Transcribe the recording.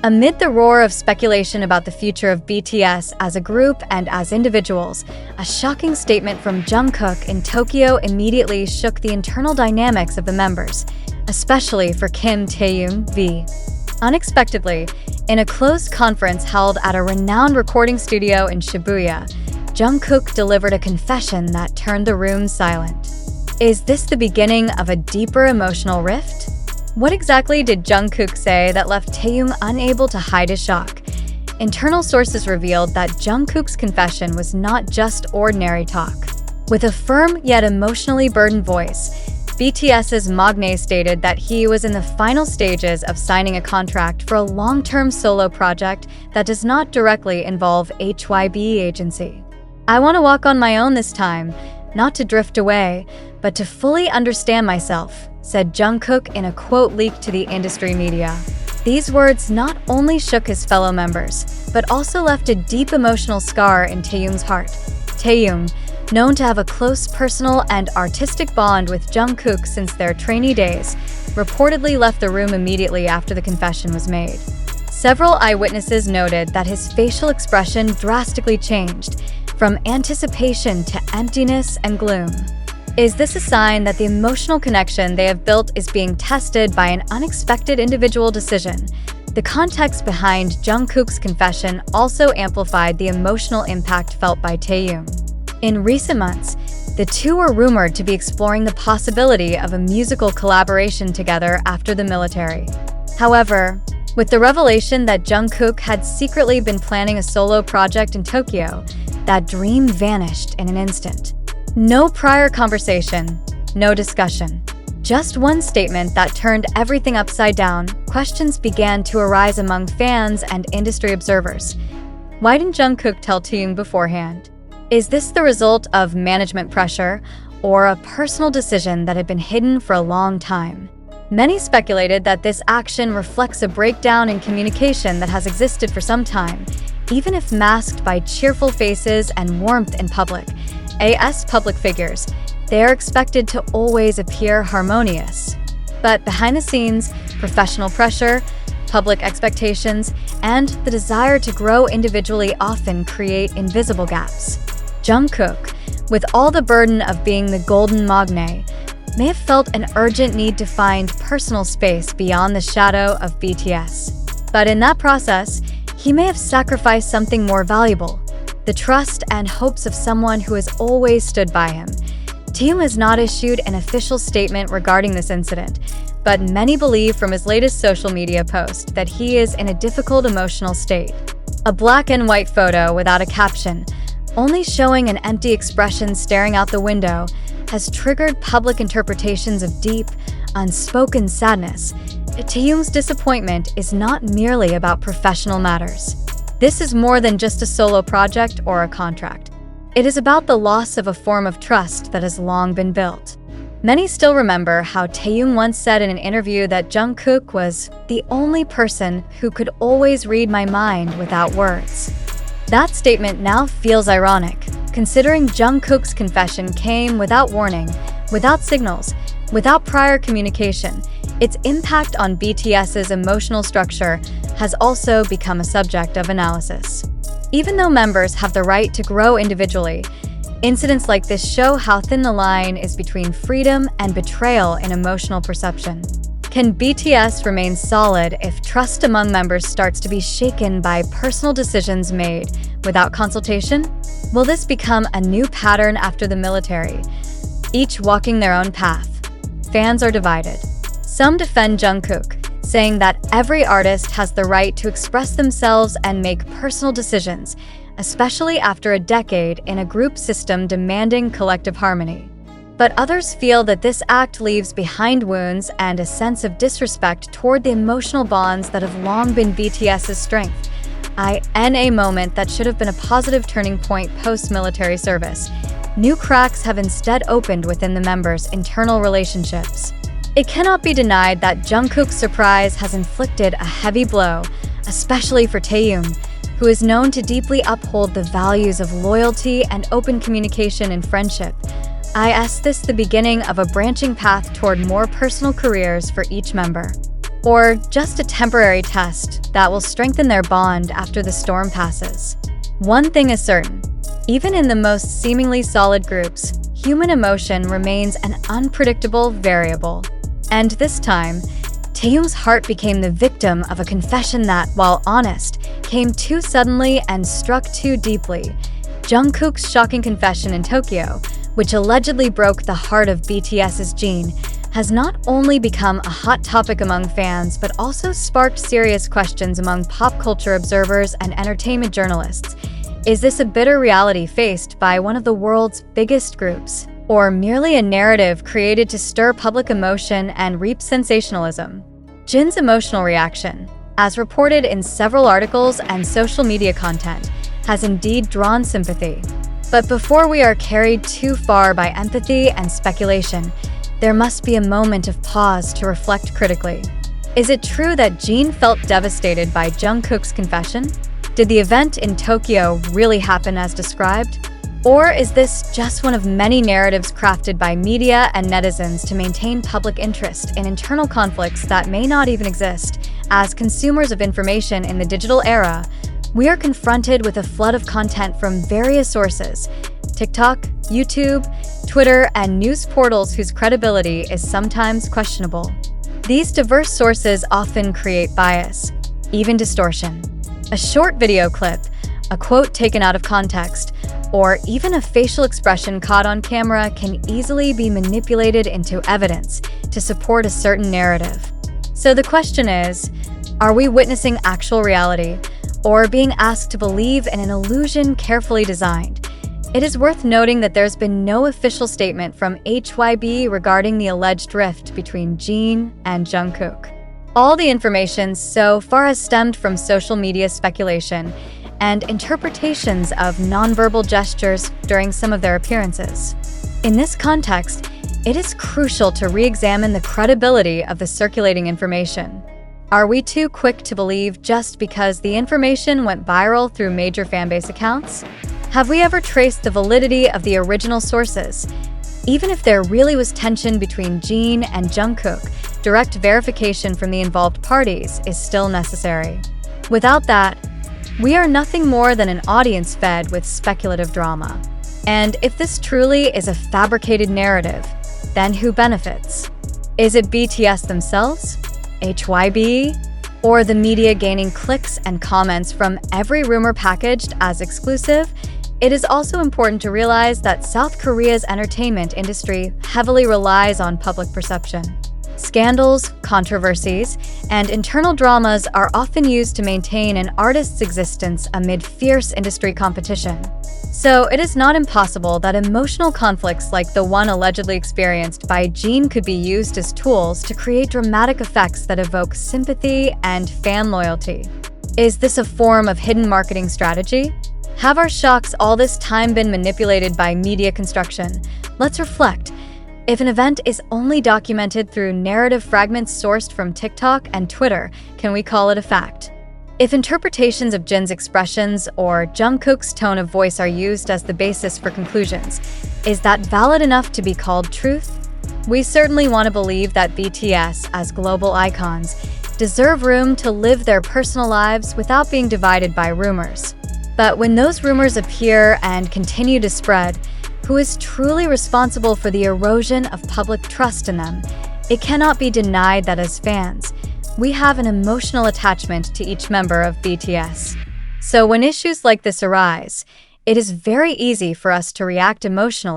Amid the roar of speculation about the future of BTS as a group and as individuals, a shocking statement from Jungkook in Tokyo immediately shook the internal dynamics of the members, especially for Kim Taehyung V. Unexpectedly, in a closed conference held at a renowned recording studio in Shibuya, Jungkook delivered a confession that turned the room silent. Is this the beginning of a deeper emotional rift? What exactly did Jungkook say that left Taehyung unable to hide his shock? Internal sources revealed that Jungkook's confession was not just ordinary talk. With a firm yet emotionally burdened voice, BTS's Magne stated that he was in the final stages of signing a contract for a long-term solo project that does not directly involve HYB agency. "I want to walk on my own this time, not to drift away, but to fully understand myself," said Jungkook in a quote leaked to the industry media. These words not only shook his fellow members, but also left a deep emotional scar in Taehyung's heart. Taehyung, known to have a close personal and artistic bond with Jungkook since their trainee days, reportedly left the room immediately after the confession was made. Several eyewitnesses noted that his facial expression drastically changed, from anticipation to emptiness and gloom. Is this a sign that the emotional connection they have built is being tested by an unexpected individual decision? The context behind Jungkook's confession also amplified the emotional impact felt by Taehyung. In recent months, the two were rumored to be exploring the possibility of a musical collaboration together after the military. However, with the revelation that Jungkook had secretly been planning a solo project in Tokyo, that dream vanished in an instant. No prior conversation, no discussion. Just one statement that turned everything upside down. Questions began to arise among fans and industry observers. Why didn't Jungkook tell Taehyung beforehand? Is this the result of management pressure or a personal decision that had been hidden for a long time? Many speculated that this action reflects a breakdown in communication that has existed for some time, even if masked by cheerful faces and warmth in public. As public figures, they are expected to always appear harmonious. But behind the scenes, professional pressure, public expectations, and the desire to grow individually often create invisible gaps. Jungkook, with all the burden of being the golden Magne, may have felt an urgent need to find personal space beyond the shadow of BTS. But in that process, he may have sacrificed something more valuable: the trust and hopes of someone who has always stood by him. Taehyung has not issued an official statement regarding this incident, but many believe from his latest social media post that he is in a difficult emotional state. A black and white photo without a caption, only showing an empty expression staring out the window, has triggered public interpretations of deep, unspoken sadness. Taehyung's disappointment is not merely about professional matters. This is more than just a solo project or a contract. It is about the loss of a form of trust that has long been built. Many still remember how Taehyung once said in an interview that Jungkook was the only person who could always read my mind without words. That statement now feels ironic, considering Jungkook's confession came without warning, without signals, without prior communication. Its impact on BTS's emotional structure has also become a subject of analysis. Even though members have the right to grow individually, incidents like this show how thin the line is between freedom and betrayal in emotional perception. Can BTS remain solid if trust among members starts to be shaken by personal decisions made without consultation? Will this become a new pattern after the military, each walking their own path? Fans are divided. Some defend Jungkook, saying that every artist has the right to express themselves and make personal decisions, especially after a decade in a group system demanding collective harmony. But others feel that this act leaves behind wounds and a sense of disrespect toward the emotional bonds that have long been BTS's strength. In a moment that should have been a positive turning point post-military service, new cracks have instead opened within the members' internal relationships. It cannot be denied that Jungkook's surprise has inflicted a heavy blow, especially for Taehyung, who is known to deeply uphold the values of loyalty and open communication in friendship. Is this the beginning of a branching path toward more personal careers for each member? or just a temporary test that will strengthen their bond after the storm passes. One thing is certain, even in the most seemingly solid groups, human emotion remains an unpredictable variable. And this time, Taehyung's heart became the victim of a confession that, while honest, came too suddenly and struck too deeply. Jungkook's shocking confession in Tokyo, which allegedly broke the heart of BTS's Jin, has not only become a hot topic among fans, but also sparked serious questions among pop culture observers and entertainment journalists. Is this a bitter reality faced by one of the world's biggest groups, or merely a narrative created to stir public emotion and reap sensationalism? Jin's emotional reaction, as reported in several articles and social media content, has indeed drawn sympathy. But before we are carried too far by empathy and speculation, there must be a moment of pause to reflect critically. Is it true that Jin felt devastated by Jungkook's confession? Did the event in Tokyo really happen as described? Or is this just one of many narratives crafted by media and netizens to maintain public interest in internal conflicts that may not even exist? As consumers of information in the digital era, we are confronted with a flood of content from various sources: TikTok, YouTube, Twitter, and news portals whose credibility is sometimes questionable. These diverse sources often create bias, even distortion. A short video clip, a quote taken out of context, or even a facial expression caught on camera can easily be manipulated into evidence to support a certain narrative. So the question is, are we witnessing actual reality, or being asked to believe in an illusion carefully designed? It is worth noting that there's been no official statement from HYB regarding the alleged rift between Jin and Jungkook. All the information so far has stemmed from social media speculation and interpretations of nonverbal gestures during some of their appearances. In this context, it is crucial to re-examine the credibility of the circulating information. Are we too quick to believe just because the information went viral through major fanbase accounts? Have we ever traced the validity of the original sources? Even if there really was tension between Jin and Jungkook, direct verification from the involved parties is still necessary. Without that, we are nothing more than an audience fed with speculative drama. And if this truly is a fabricated narrative, then who benefits? Is it BTS themselves, HYB, or the media gaining clicks and comments from every rumor packaged as exclusive? It is also important to realize that South Korea's entertainment industry heavily relies on public perception. Scandals, controversies, and internal dramas are often used to maintain an artist's existence amid fierce industry competition. So it is not impossible that emotional conflicts like the one allegedly experienced by Jin could be used as tools to create dramatic effects that evoke sympathy and fan loyalty. Is this a form of hidden marketing strategy? Have our shocks all this time been manipulated by media construction? Let's reflect. If an event is only documented through narrative fragments sourced from TikTok and Twitter, can we call it a fact? If interpretations of Jin's expressions or Jungkook's tone of voice are used as the basis for conclusions, is that valid enough to be called truth? We certainly want to believe that BTS, as global icons, deserve room to live their personal lives without being divided by rumors. But when those rumors appear and continue to spread, who is truly responsible for the erosion of public trust in them? It cannot be denied that as fans, we have an emotional attachment to each member of BTS. So when issues like this arise, it is very easy for us to react emotionally.